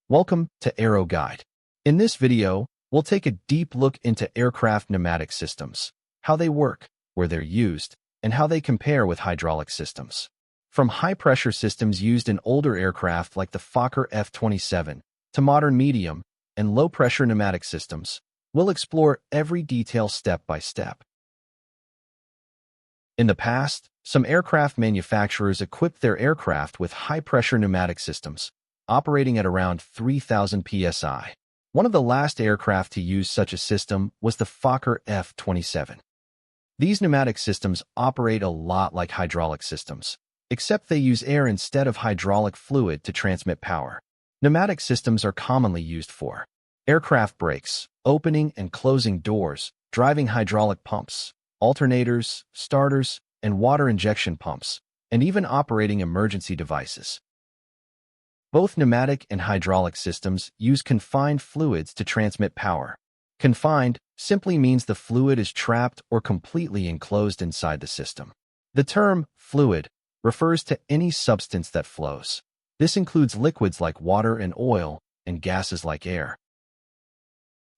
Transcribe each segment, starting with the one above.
Welcome to Aero Guide. In this video, we'll take a deep look into aircraft pneumatic systems, how they work, where they're used, and how they compare with hydraulic systems. From high-pressure systems used in older aircraft like the Fokker F27 to modern medium and low-pressure pneumatic systems, we'll explore every detail step by step. In the past, some aircraft manufacturers equipped their aircraft with high-pressure pneumatic systems, operating at around 3,000 psi. One of the last aircraft to use such a system was the Fokker F27. These pneumatic systems operate a lot like hydraulic systems, except they use air instead of hydraulic fluid to transmit power. Pneumatic systems are commonly used for aircraft brakes, opening and closing doors, driving hydraulic pumps, alternators, starters, and water injection pumps, and even operating emergency devices. Both pneumatic and hydraulic systems use confined fluids to transmit power. Confined simply means the fluid is trapped or completely enclosed inside the system. The term fluid refers to any substance that flows. This includes liquids like water and oil and gases like air.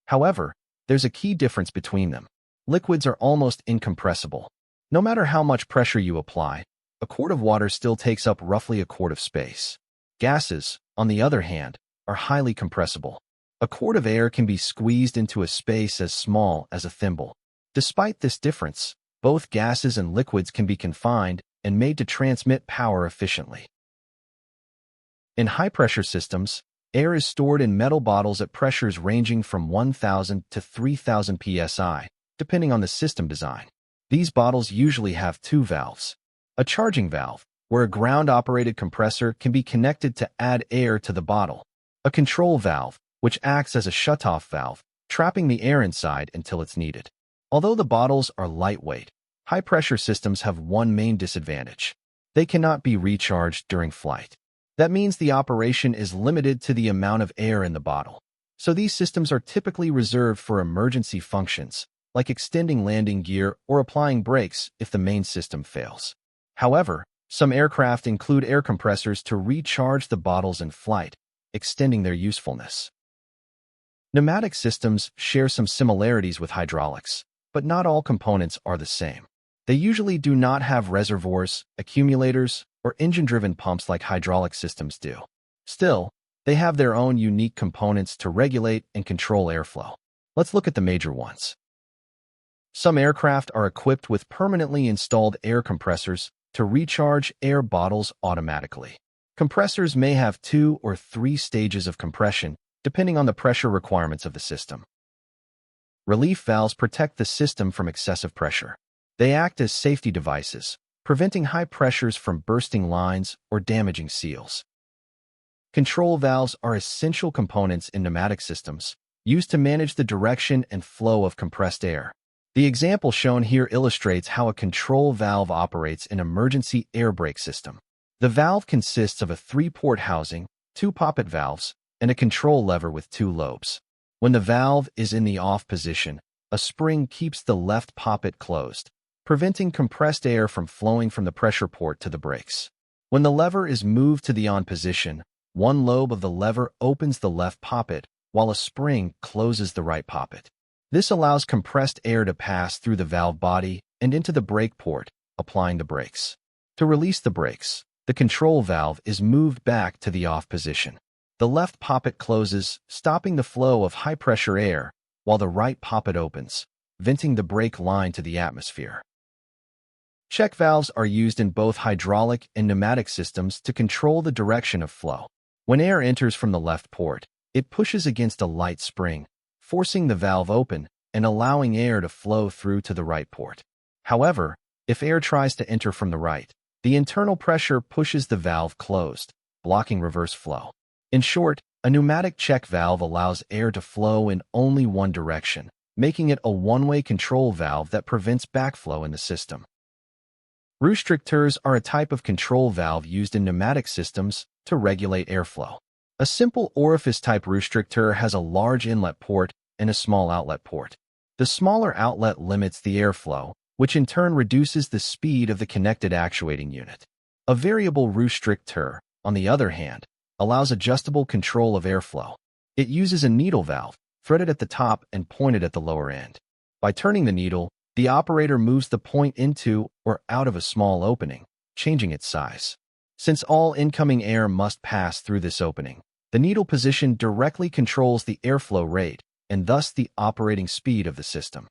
However, there's a key difference between them. Liquids are almost incompressible. No matter how much pressure you apply, a quart of water still takes up roughly a quart of space. Gases, on the other hand, are highly compressible. A quart of air can be squeezed into a space as small as a thimble. Despite this difference, both gases and liquids can be confined and made to transmit power efficiently. In high-pressure systems, air is stored in metal bottles at pressures ranging from 1,000 to 3,000 psi, depending on the system design. These bottles usually have two valves: a charging valve, where a ground-operated compressor can be connected to add air to the bottle; a control valve, which acts as a shutoff valve, trapping the air inside until it's needed. Although the bottles are lightweight, high-pressure systems have one main disadvantage: they cannot be recharged during flight. That means the operation is limited to the amount of air in the bottle. So these systems are typically reserved for emergency functions, like extending landing gear or applying brakes if the main system fails. However, some aircraft include air compressors to recharge the bottles in flight, extending their usefulness. Pneumatic systems share some similarities with hydraulics, but not all components are the same. They usually do not have reservoirs, accumulators, or engine-driven pumps like hydraulic systems do. Still, they have their own unique components to regulate and control airflow. Let's look at the major ones. Some aircraft are equipped with permanently installed air compressors to recharge air bottles automatically. Compressors may have 2 or 3 stages of compression, depending on the pressure requirements of the system. Relief valves protect the system from excessive pressure. They act as safety devices, preventing high pressures from bursting lines or damaging seals. Control valves are essential components in pneumatic systems, used to manage the direction and flow of compressed air. The example shown here illustrates how a control valve operates in an emergency air brake system. The valve consists of a 3-port housing, 2 poppet valves, and a control lever with 2 lobes. When the valve is in the off position, a spring keeps the left poppet closed, preventing compressed air from flowing from the pressure port to the brakes. When the lever is moved to the on position, one lobe of the lever opens the left poppet, while a spring closes the right poppet. This allows compressed air to pass through the valve body and into the brake port, applying the brakes. To release the brakes, the control valve is moved back to the off position. The left poppet closes, stopping the flow of high-pressure air, while the right poppet opens, venting the brake line to the atmosphere. Check valves are used in both hydraulic and pneumatic systems to control the direction of flow. When air enters from the left port, it pushes against a light spring, forcing the valve open and allowing air to flow through to the right port. However, if air tries to enter from the right, the internal pressure pushes the valve closed, blocking reverse flow. In short, a pneumatic check valve allows air to flow in only one direction, making it a one-way control valve that prevents backflow in the system. Restrictors are a type of control valve used in pneumatic systems to regulate airflow. A simple orifice-type restrictor has a large inlet port and a small outlet port. The smaller outlet limits the airflow, which in turn reduces the speed of the connected actuating unit. A variable restrictor, on the other hand, allows adjustable control of airflow. It uses a needle valve, threaded at the top and pointed at the lower end. By turning the needle, the operator moves the point into or out of a small opening, changing its size. Since all incoming air must pass through this opening, the needle position directly controls the airflow rate and thus the operating speed of the system.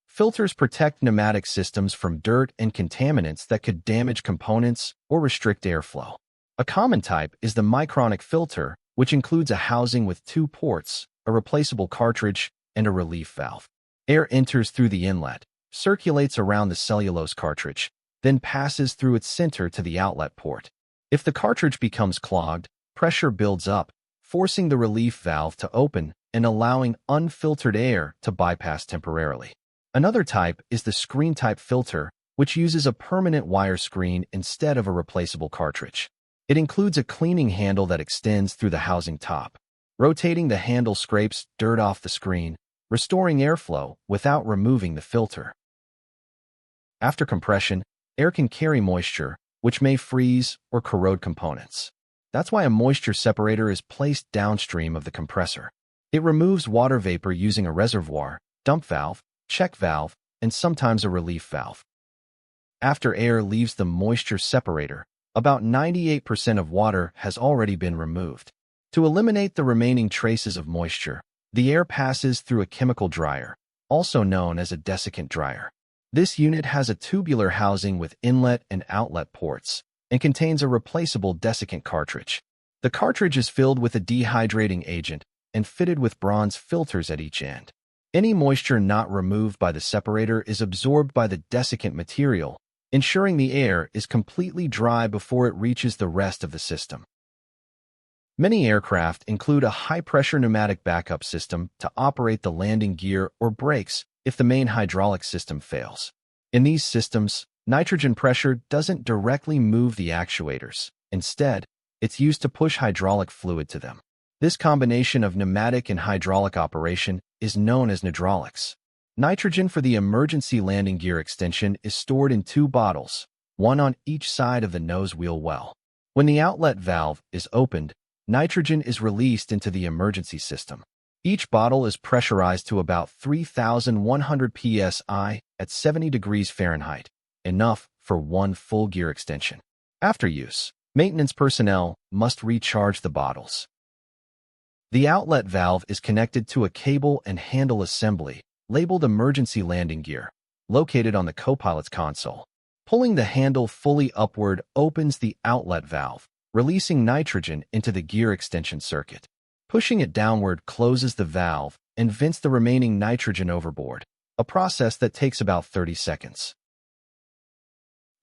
Filters protect pneumatic systems from dirt and contaminants that could damage components or restrict airflow. A common type is the micronic filter, which includes a housing with 2 ports, a replaceable cartridge, and a relief valve. Air enters through the inlet, circulates around the cellulose cartridge, then passes through its center to the outlet port. If the cartridge becomes clogged, pressure builds up, forcing the relief valve to open and allowing unfiltered air to bypass temporarily. Another type is the screen-type filter, which uses a permanent wire screen instead of a replaceable cartridge. It includes a cleaning handle that extends through the housing top. Rotating the handle scrapes dirt off the screen, restoring airflow without removing the filter. After compression, air can carry moisture, which may freeze or corrode components. That's why a moisture separator is placed downstream of the compressor. It removes water vapor using a reservoir, dump valve, check valve, and sometimes a relief valve. After air leaves the moisture separator, about 98% of water has already been removed. To eliminate the remaining traces of moisture, the air passes through a chemical dryer, also known as a desiccant dryer. This unit has a tubular housing with inlet and outlet ports and contains a replaceable desiccant cartridge. The cartridge is filled with a dehydrating agent and fitted with bronze filters at each end. Any moisture not removed by the separator is absorbed by the desiccant material, ensuring the air is completely dry before it reaches the rest of the system. Many aircraft include a high-pressure pneumatic backup system to operate the landing gear or brakes if the main hydraulic system fails. In these systems, nitrogen pressure doesn't directly move the actuators. Instead, it's used to push hydraulic fluid to them. This combination of pneumatic and hydraulic operation is known as pneudraulics. Nitrogen for the emergency landing gear extension is stored in 2 bottles, one on each side of the nose wheel well. When the outlet valve is opened, nitrogen is released into the emergency system. Each bottle is pressurized to about 3,100 psi at 70 degrees Fahrenheit, enough for 1 full gear extension. After use, maintenance personnel must recharge the bottles. The outlet valve is connected to a cable and handle assembly labeled emergency landing gear, located on the co-pilot's console. Pulling the handle fully upward opens the outlet valve, releasing nitrogen into the gear extension circuit. Pushing it downward closes the valve and vents the remaining nitrogen overboard, a process that takes about 30 seconds.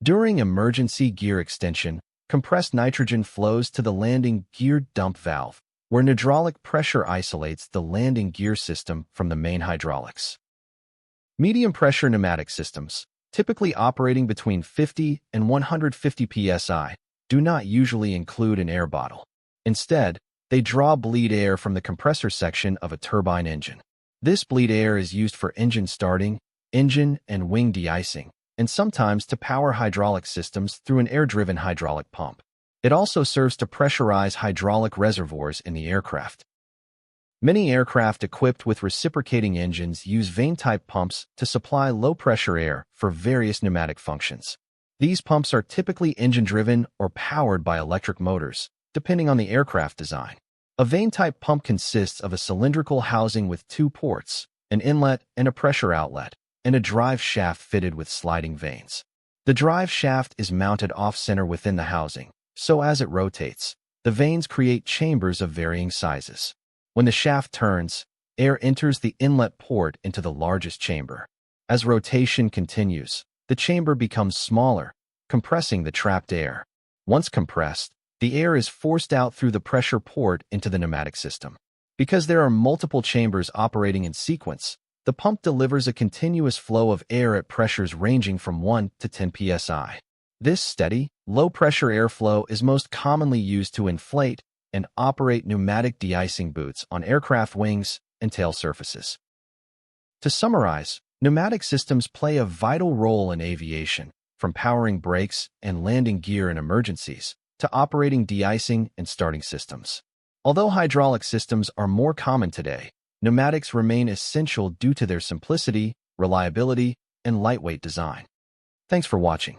During emergency gear extension, compressed nitrogen flows to the landing gear dump valve, where hydraulic pressure isolates the landing gear system from the main hydraulics. Medium-pressure pneumatic systems, typically operating between 50 and 150 psi, do not usually include an air bottle. Instead, they draw bleed air from the compressor section of a turbine engine. This bleed air is used for engine starting, engine and wing de-icing, and sometimes to power hydraulic systems through an air-driven hydraulic pump. It also serves to pressurize hydraulic reservoirs in the aircraft. Many aircraft equipped with reciprocating engines use vane-type pumps to supply low-pressure air for various pneumatic functions. These pumps are typically engine-driven or powered by electric motors, depending on the aircraft design. A vane-type pump consists of a cylindrical housing with 2 ports, an inlet and a pressure outlet, and a drive shaft fitted with sliding vanes. The drive shaft is mounted off-center within the housing, so as it rotates, the vanes create chambers of varying sizes. When the shaft turns, air enters the inlet port into the largest chamber. As rotation continues, the chamber becomes smaller, compressing the trapped air. Once compressed, the air is forced out through the pressure port into the pneumatic system. Because there are multiple chambers operating in sequence, the pump delivers a continuous flow of air at pressures ranging from 1 to 10 psi. This steady, low-pressure airflow is most commonly used to inflate and operate pneumatic de-icing boots on aircraft wings and tail surfaces. To summarize, pneumatic systems play a vital role in aviation, from powering brakes and landing gear in emergencies, to operating de-icing and starting systems. Although hydraulic systems are more common today, pneumatics remain essential due to their simplicity, reliability, and lightweight design. Thanks for watching.